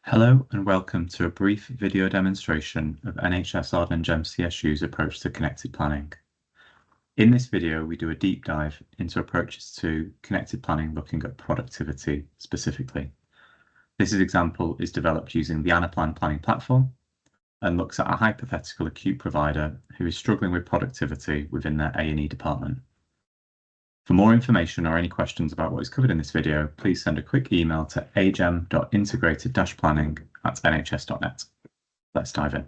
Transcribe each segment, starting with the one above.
Hello and welcome to a brief video demonstration of NHS Ardent Gem CSU's approach to connected planning. In this video, we do a deep dive into approaches to connected planning looking at productivity specifically. This example is developed using the Anaplan planning platform and looks at a hypothetical acute provider who is struggling with productivity within their A&E department. For more information or any questions about what is covered in this video, please send a quick email to agem.integrated-planning@nhs.net. Let's dive in.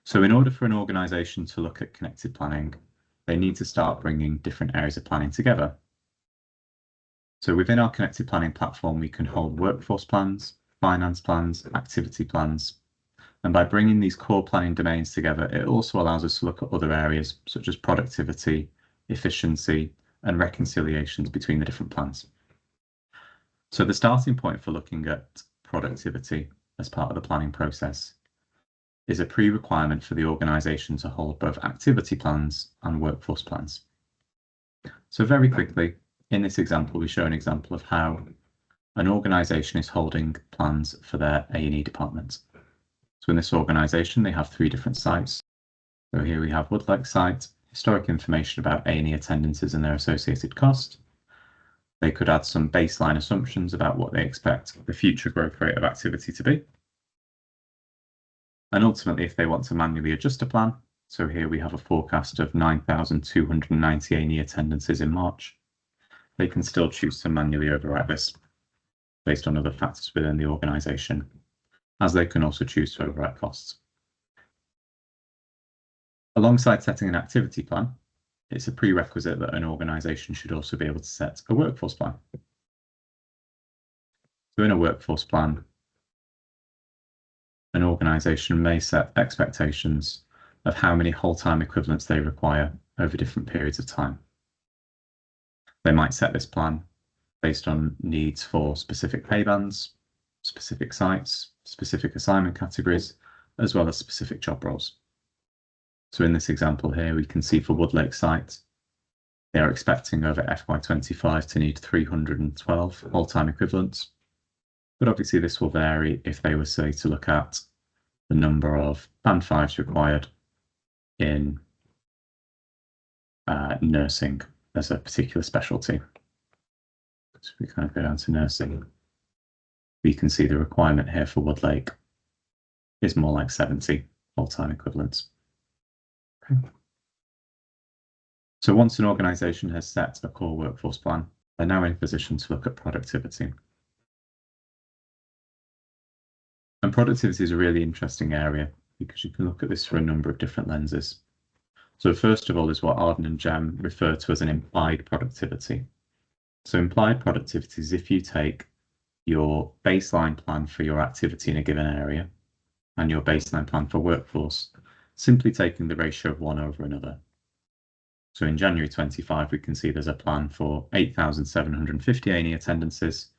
So in order for an organisation to look at connected planning, they need to start bringing different areas of planning together. So within our connected planning platform, we can hold workforce plans, finance plans, activity plans. And by bringing these core planning domains together, it also allows us to look at other areas such as productivity, efficiency, and reconciliations between the different plans. So the starting point for looking at productivity as part of the planning process is a pre-requirement for the organisation to hold both activity plans and workforce plans. So very quickly, in this example, we show an example of how an organisation is holding plans for their A&E department. So in this organisation, they have 3 different sites. So here we have Woodlake site, historic information about A&E attendances and their associated cost. They could add some baseline assumptions about what they expect the future growth rate of activity to be. And ultimately, if they want to manually adjust a plan, so here we have a forecast of 9,290 A&E attendances in March, they can still choose to manually overwrite this based on other factors within the organisation, as they can also choose to overwrite costs. Alongside setting an activity plan, it's a prerequisite that an organisation should also be able to set a workforce plan. So in a workforce plan, an organisation may set expectations of how many whole-time equivalents they require over different periods of time. They might set this plan based on needs for specific pay bands, specific sites, specific assignment categories, as well as specific job roles. So in this example here, we can see for Woodlake site, they are expecting over FY25 to need 312 whole-time equivalents. But obviously this will vary if they were, say, to look at the number of band 5s required in nursing as a particular specialty. So we kind of go down to nursing. We can see the requirement here for Woodlake is more like 70 whole-time equivalents. Okay. So once an organisation has set a core workforce plan, they're now in a position to look at productivity. And productivity is a really interesting area because you can look at this through a number of different lenses. So first of all is what Arden and Gem refer to as an implied productivity. So implied productivity is if you take your baseline plan for your activity in a given area and your baseline plan for workforce, simply taking the ratio of one over another. So in January 25, we can see there's a plan for 8,750 A&E attendances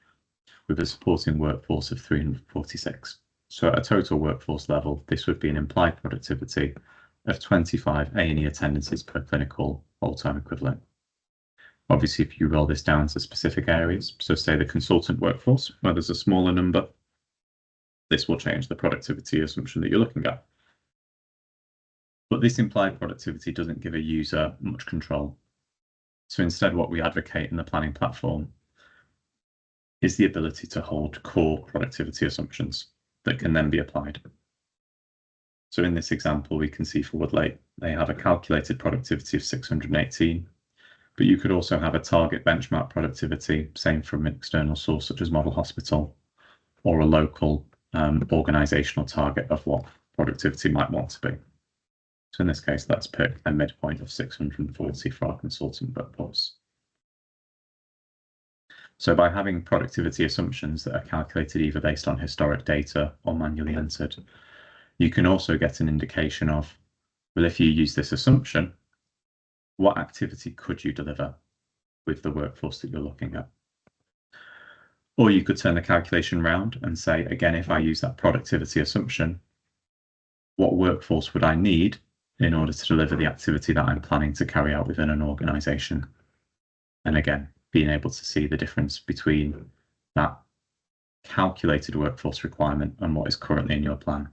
with a supporting workforce of 346. So at a total workforce level, this would be an implied productivity of 25 A&E attendances per clinical whole-time equivalent. Obviously, if you roll this down to specific areas, so say the consultant workforce, where there's a smaller number, this will change the productivity assumption that you're looking at. But this implied productivity doesn't give a user much control. So instead, what we advocate in the planning platform is the ability to hold core productivity assumptions that can then be applied. So in this example, we can see for Woodlake, they have a calculated productivity of 618, but you could also have a target benchmark productivity, same from an external source such as Model Hospital, or a local organisational target of what productivity might want to be. So in this case, let's pick a midpoint of 640 for our consultant workforce. So by having productivity assumptions that are calculated either based on historic data or manually entered, you can also get an indication of, well, if you use this assumption, what activity could you deliver with the workforce that you're looking at? Or you could turn the calculation round and say, again, if I use that productivity assumption, what workforce would I need in order to deliver the activity that I'm planning to carry out within an organisation? And again, being able to see the difference between that calculated workforce requirement and what is currently in your plan.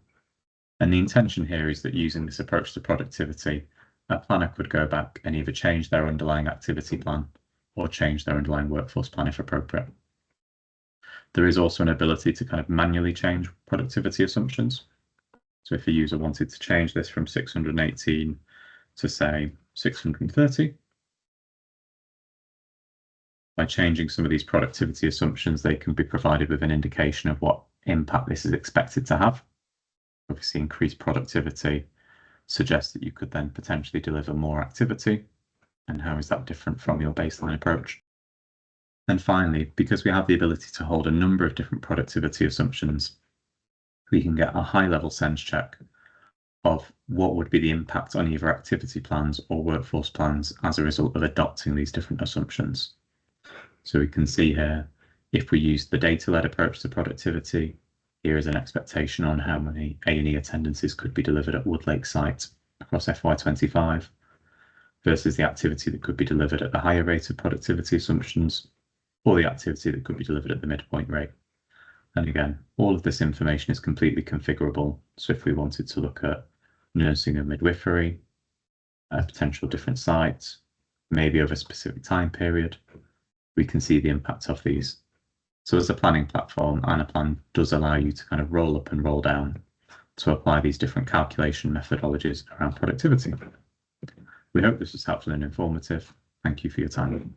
And the intention here is that using this approach to productivity, a planner could go back and either change their underlying activity plan or change their underlying workforce plan if appropriate. There is also an ability to kind of manually change productivity assumptions. So if a user wanted to change this from 618 to say 630, by changing some of these productivity assumptions, they can be provided with an indication of what impact this is expected to have. Obviously, increased productivity suggests that you could then potentially deliver more activity. And how is that different from your baseline approach? And finally, because we have the ability to hold a number of different productivity assumptions, we can get a high-level sense check of what would be the impact on either activity plans or workforce plans as a result of adopting these different assumptions. So we can see here, if we use the data-led approach to productivity, here is an expectation on how many A&E attendances could be delivered at Woodlake site across FY25 versus the activity that could be delivered at the higher rate of productivity assumptions or the activity that could be delivered at the midpoint rate. And again, all of this information is completely configurable. So if we wanted to look at nursing and midwifery, potential different sites, maybe over a specific time period, we can see the impact of these. So as a planning platform, Anaplan does allow you to kind of roll up and roll down to apply these different calculation methodologies around productivity. We hope this was helpful and informative. Thank you for your time.